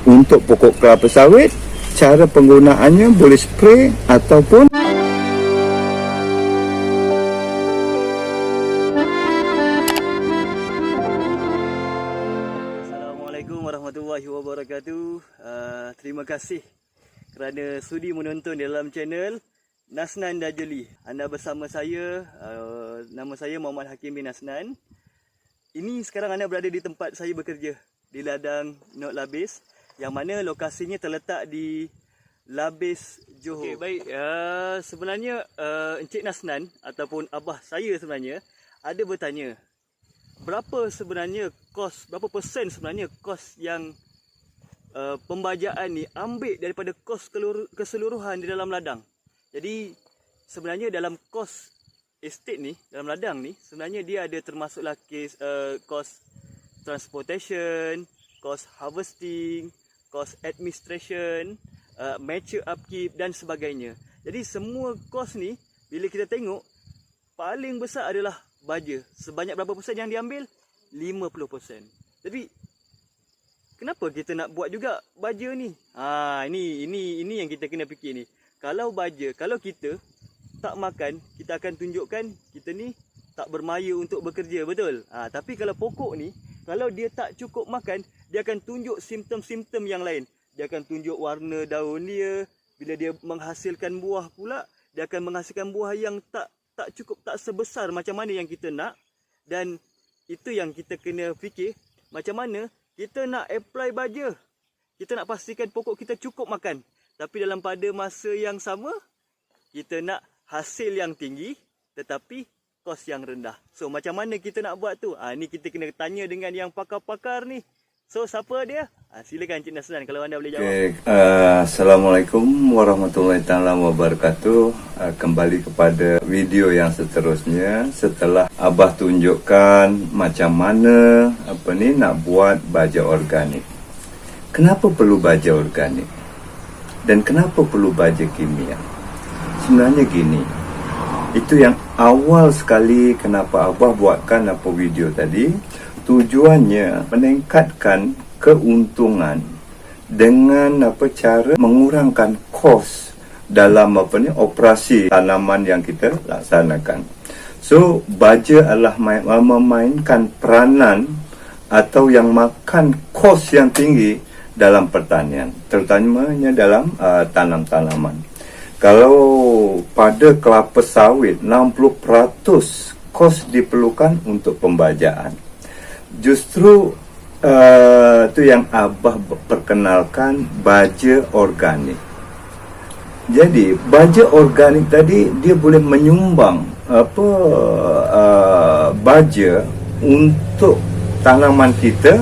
Untuk pokok kelapa sawit, cara penggunaannya boleh spray ataupun Assalamualaikum warahmatullahi wabarakatuh. Terima kasih kerana sudi menonton dalam channel Nasnan Dajali. Anda bersama saya, nama saya Muhammad Hakim bin Nasnan. Ini sekarang anda berada di tempat saya bekerja, di ladang Not Labis, yang mana lokasinya terletak di Labis, Johor. Okay, baik, sebenarnya Encik Nasnan ataupun abah saya sebenarnya ada bertanya, berapa sebenarnya kos, berapa persen sebenarnya kos yang pembajaan ni ambil daripada kos keseluruhan di dalam ladang. Jadi sebenarnya dalam kos estate ni, dalam ladang ni, sebenarnya dia ada termasuklah kos transportation, kos harvesting, kos administration, mature upkeep dan sebagainya. Jadi semua kos ni bila kita tengok, paling besar adalah baja. Sebanyak berapa persen yang diambil? 50%. Jadi kenapa kita nak buat juga baja ni? Ini yang kita kena fikir ni. Kalau baja, kalau kita tak makan, kita akan tunjukkan kita ni tak bermaya untuk bekerja, betul? Tapi kalau pokok ni, kalau dia tak cukup makan, dia akan tunjuk simptom-simptom yang lain. Dia akan tunjuk warna daun dia. Bila dia menghasilkan buah pula, dia akan menghasilkan buah yang tak cukup, tak sebesar macam mana yang kita nak. Dan itu yang kita kena fikir, macam mana kita nak apply baja. Kita nak pastikan pokok kita cukup makan. Tapi dalam pada masa yang sama, kita nak hasil yang tinggi tetapi kos yang rendah. So macam mana kita nak buat tu? Ni kita kena tanya dengan yang pakar-pakar ni. So siapa dia? Silakan Encik Nasnan kalau anda boleh jawab. Okay. Assalamualaikum warahmatullahi wabarakatuh. Kembali kepada video yang seterusnya. Setelah abah tunjukkan macam mana nak buat baja organik. Kenapa perlu baja organik? Dan kenapa perlu baja kimia? Sebenarnya gini, itu yang awal sekali kenapa abah buatkan video tadi. Tujuannya meningkatkan keuntungan dengan cara mengurangkan kos dalam operasi tanaman yang kita laksanakan. So baja adalah memainkan peranan atau yang makan kos yang tinggi dalam pertanian, terutamanya dalam tanam-tanaman. Kalau pada kelapa sawit 60% kos diperlukan untuk pembajaan. Justru itu yang abah perkenalkan baja organik. Jadi baja organik tadi dia boleh menyumbang baja untuk tanaman kita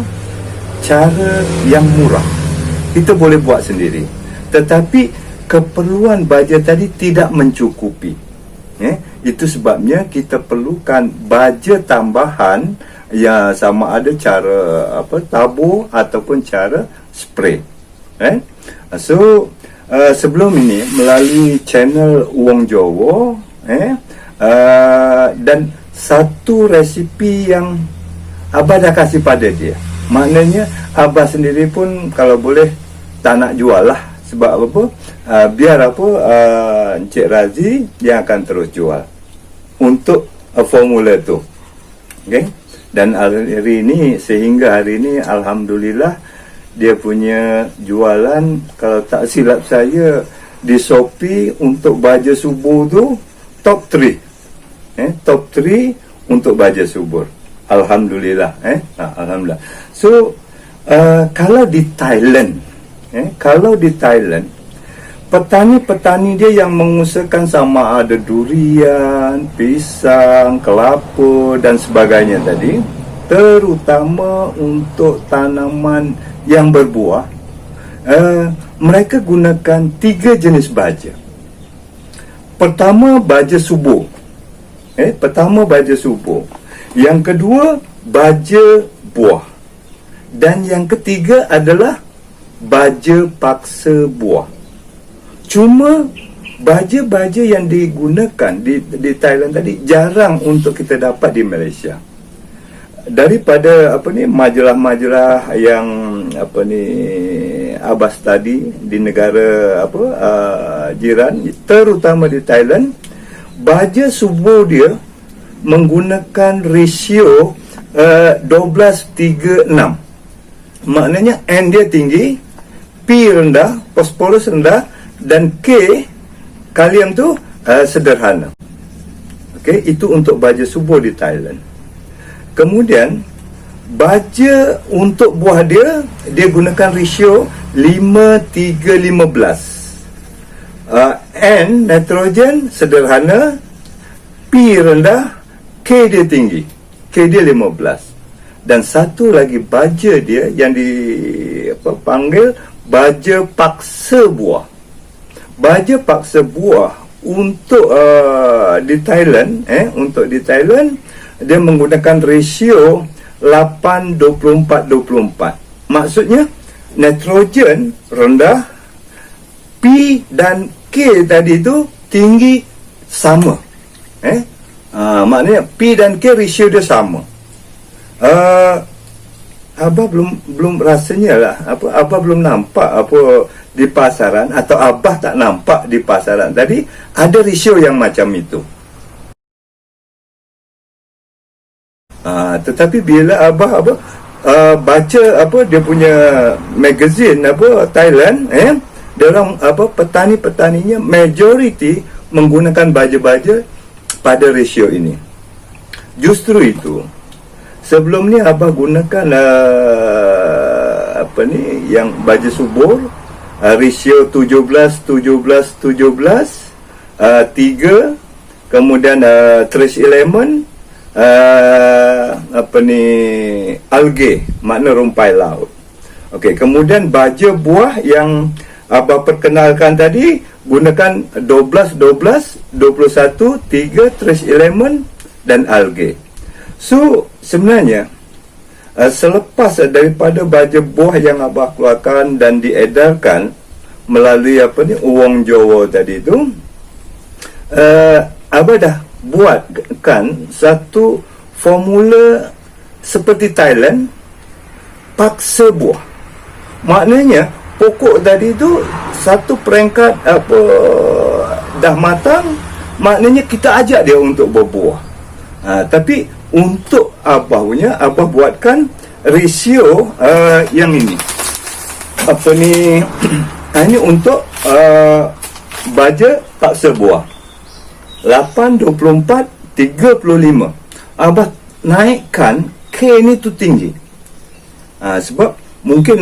cara yang murah. Kita boleh buat sendiri. Tetapi keperluan baja tadi tidak mencukupi. Itu sebabnya kita perlukan baja tambahan, ya, sama ada cara tabur ataupun cara spray. So sebelum ini melalui channel Wong Jowo, dan satu resipi yang abah dah kasih pada dia. Maknanya abah sendiri pun kalau boleh tak nak jual lah. Sebab apa? Biar Encik Razi yang akan terus jual untuk formula tu. Okay? Dan hari ini, sehingga hari ini alhamdulillah dia punya jualan, kalau tak silap saya, di Shopee untuk baja subur tu top 3. Top 3 untuk baja subur. Alhamdulillah. Alhamdulillah. So kalau di Thailand, petani-petani dia yang mengusahakan sama ada durian, pisang, kelapa dan sebagainya tadi, terutama untuk tanaman yang berbuah, mereka gunakan 3 jenis baja. Pertama, baja subur. Yang kedua, baja buah. Dan yang ketiga adalah baja paksa buah. Cuma baja-baja yang digunakan di Thailand tadi jarang untuk kita dapat di Malaysia. Daripada majalah-majalah yang Abah tadi di negara jiran, terutama di Thailand, baja subur dia menggunakan rasio 12:3:6. Maknanya N dia tinggi, P rendah, phosphorus rendah, dan K kalium tu sederhana. Okey, itu untuk baja subur di Thailand. Kemudian baja untuk buah dia gunakan rasio 5:3:15. N nitrogen sederhana, P rendah, K dia tinggi, K dia 15. Dan satu lagi baja dia yang dipanggil baja paksa buah. Baja paksa buah untuk di Thailand, dia menggunakan rasio 8:24:24. Maksudnya nitrogen rendah, P dan K tadi tu tinggi sama. Maknanya P dan K rasio dia sama. Abah belum rasanya lah, Abah belum nampak di pasaran, atau Abah tak nampak di pasaran tadi ada rasio yang macam itu. Tetapi bila Abah baca dia punya magazine Thailand, dalam petani-petaninya majoriti menggunakan baja-baja pada rasio ini. Justru itu sebelum ni Abah gunakan yang baja subur, rasio 17:17:17, 3, kemudian trace element, algae, makna rumpai laut. Okey, kemudian baja buah yang Abah perkenalkan tadi gunakan 12:12, 21, 3, trace element dan algae. So sebenarnya selepas daripada baja buah yang Abah keluarkan dan diedarkan melalui Uang Jawa tadi tu, Abah dah buatkan satu formula seperti Thailand, paksa buah. Maknanya pokok tadi tu satu peringkat dah matang, maknanya kita ajak dia untuk berbuah. Tapi untuk Abah buatkan rasio yang ini. Ini untuk baja paksa buah 8:24:35. Abah naikkan K ni tu tinggi. Sebab mungkin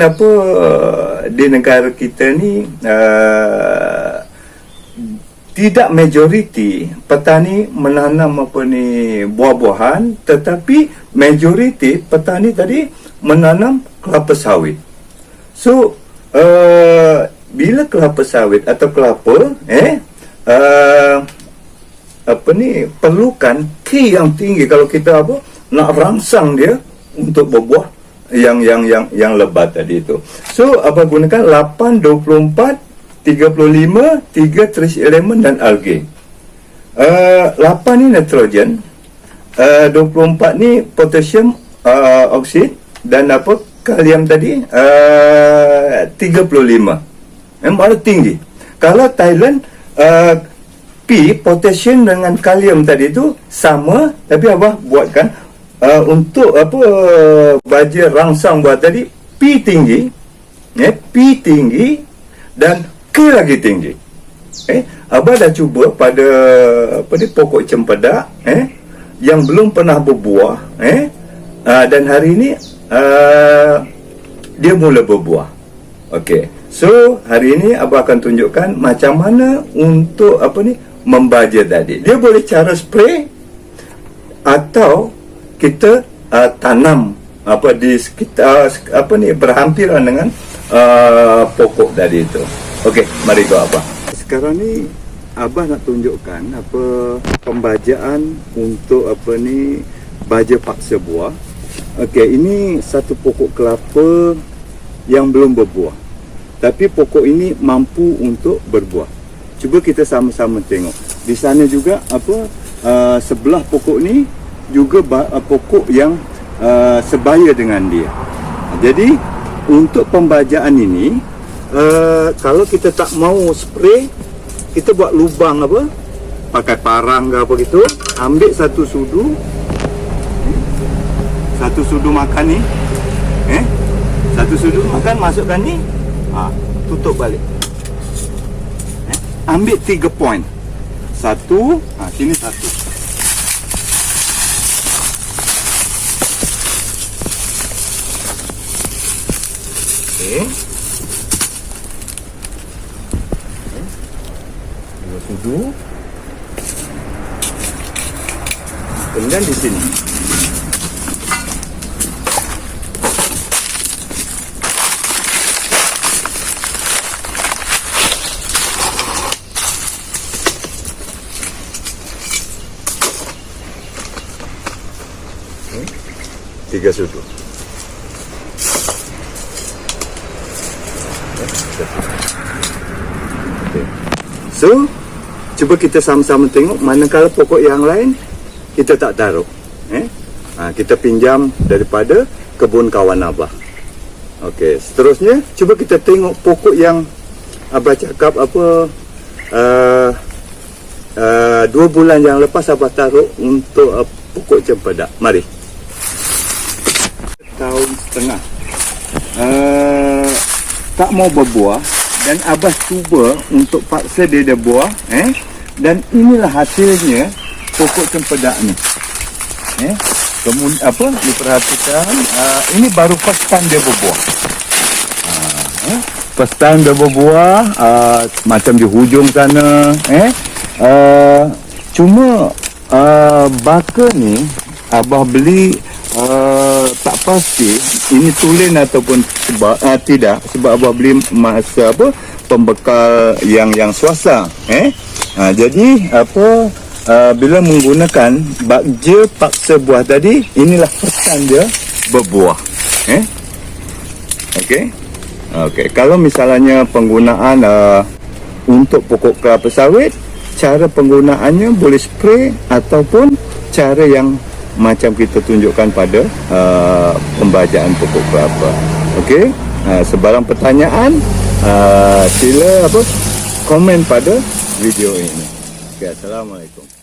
di negara kita ni tidak majoriti petani menanam buah-buahan, tetapi majoriti petani tadi menanam kelapa sawit. So bila kelapa sawit atau kelapa perlukan K yang tinggi kalau kita nak rangsang dia untuk berbuah yang lebat tadi itu. So Abah gunakan 8:24:35, 3 trace element dan algae. 8 ni nitrogen, 24 ni potassium oksid, dan kalium tadi 35. Memang tinggi. Kalau Thailand P, potassium dengan kalium tadi tu sama, tapi Abah buatkan untuk baja rangsang buat tadi P tinggi, P tinggi dan K lagi tinggi. Abah dah cuba pada pokok cempedak yang belum pernah berbuah, dan hari ini dia mula berbuah. Okey. So hari ini Abah akan tunjukkan macam mana untuk membaja tadi. Dia boleh cara spray atau kita tanam di sekitar berhampiran dengan pokok tadi itu. Okey, mari go Abah. Sekarang ni Abah nak tunjukkan pembajaan untuk baja paksa buah. Okey, ini satu pokok kelapa yang belum berbuah, tapi pokok ini mampu untuk berbuah. Cuba kita sama-sama tengok. Di sana juga sebelah pokok ni juga pokok yang sebaya dengan dia. Jadi untuk pembajaan ini kalau kita tak mau spray, kita buat lubang apa, pakai parang ke apa gitu, ambil satu sudu makan ni, satu sudu makan, masukkan ni, tutup balik, ambil 3 poin, satu, sini satu. Dua sudu, kemudian di sini. Tiga sudu. So, cuba kita sama-sama tengok manakala pokok yang lain kita tak taruh. Kita pinjam daripada kebun kawan Abah. Okey, seterusnya cuba kita tengok pokok yang Abah cakap apa 2 bulan yang lepas Abah taruh untuk pokok cempedak. Mari. Tahun setengah tak mau berbuah, dan Abah cuba untuk paksa dia ada buah, dan inilah hasilnya pokok cempedak ni. Kemudian apa, diperhatikan, ini baru first time dia berbuah. First time dia berbuah, macam di hujung sana, cuma baka ni Abah beli tak pasti ini tulen ataupun sebab tidak, sebab Abah beli masa apa pembekal yang swasta. Jadi apa, bila menggunakan bakja paksa buah tadi, inilah pesan dia berbuah. Okey, kalau misalnya penggunaan untuk pokok kelapa sawit, cara penggunaannya boleh spray ataupun cara yang macam kita tunjukkan pada pembajaan pokok kelapa. Okey, sebarang pertanyaan sila komen pada video ini. Okey, assalamualaikum.